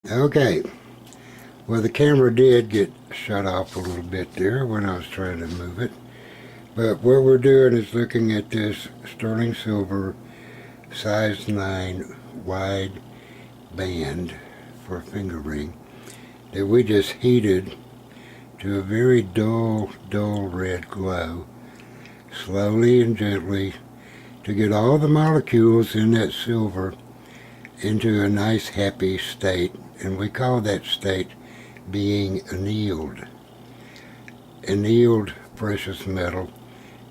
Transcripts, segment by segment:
Okay, well the camera did get shut off a little bit there when I was trying to move it. But what we're doing is looking at this sterling silver size 9 wide band for a finger ring that we just heated to a very dull red glow, slowly and gently, to get all the molecules in that silver into a nice happy state, and we call that state being annealed. Annealed precious metal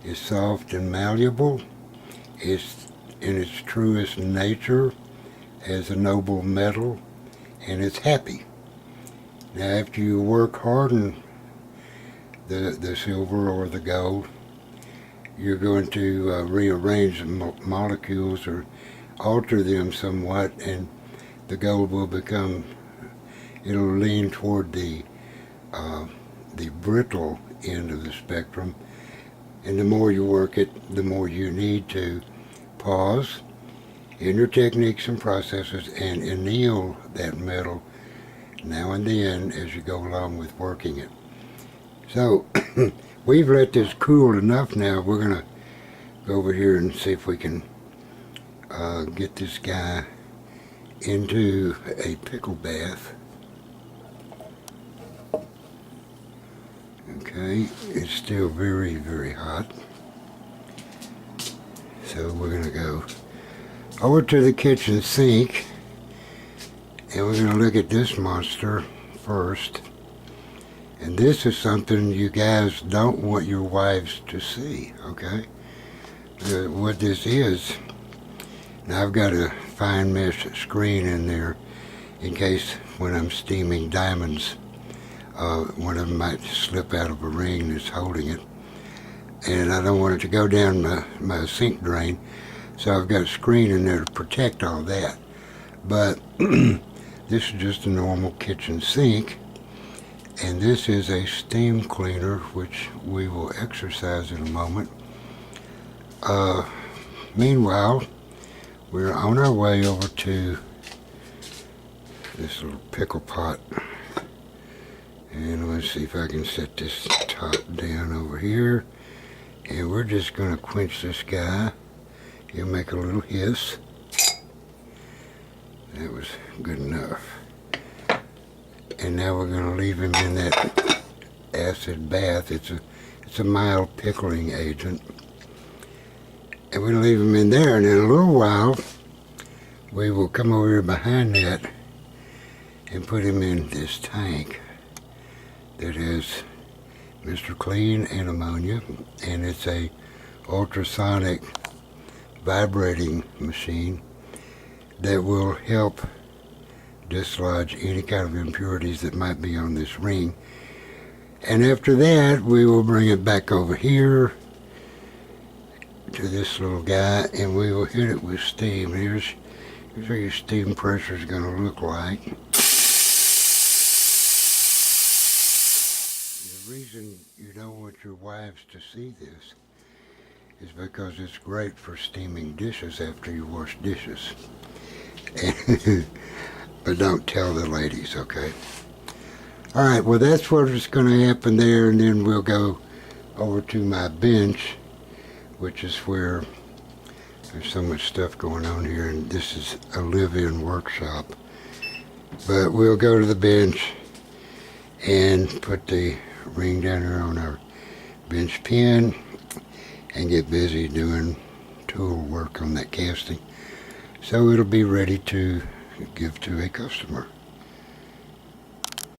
is soft and malleable. It's in its truest nature as a noble metal, and it's happy. Now after you work harden the silver or the gold, you're going to rearrange the molecules or alter them somewhat, and the gold will become, it'll lean toward the brittle end of the spectrum. And the more you work it, the more you need to pause in your techniques and processes and anneal that metal now and then as you go along with working it. So we've let this cool enough now. We're going to go over here and see if we can get this guy into a pickle bath. Okay, it's still very hot. So we're going to go over to the kitchen sink and we're going to look at this monster first. And this is something you guys don't want your wives to see, okay? What this is, now I've got a fine mesh screen in there in case when I'm steaming diamonds, one of them might slip out of a ring that's holding it. And I don't want it to go down my sink drain, so I've got a screen in there to protect all that. But this is just a normal kitchen sink, and this is a steam cleaner, which we will exercise in a moment. Meanwhile, we're on our way over to this little pickle pot. And let's see if I can set this top down over here. And we're just going to quench this guy. He'll make a little hiss. That was good enough. And now we're going to leave him in that acid bath. It's a mild pickling agent. And we'll leave him in there. And in a little while, we will come over here behind that and put him in this tank that has Mr. Clean and ammonia, and it's a ultrasonic vibrating machine that will help dislodge any kind of impurities that might be on this ring. And after that, we will bring it back over here to this little guy, and we will hit it with steam. Here's what your steam pressure is going to look like. The reason you don't want your wives to see this is because it's great for steaming dishes after you wash dishes. But don't tell the ladies, okay? Alright, well that's what is going to happen there, and then we'll go over to my bench, which is where there's so much stuff going on here, and this is a live-in workshop. But we'll go to the bench and put the ring down here on our bench pin and get busy doing tool work on that casting, so it'll be ready to give to a customer.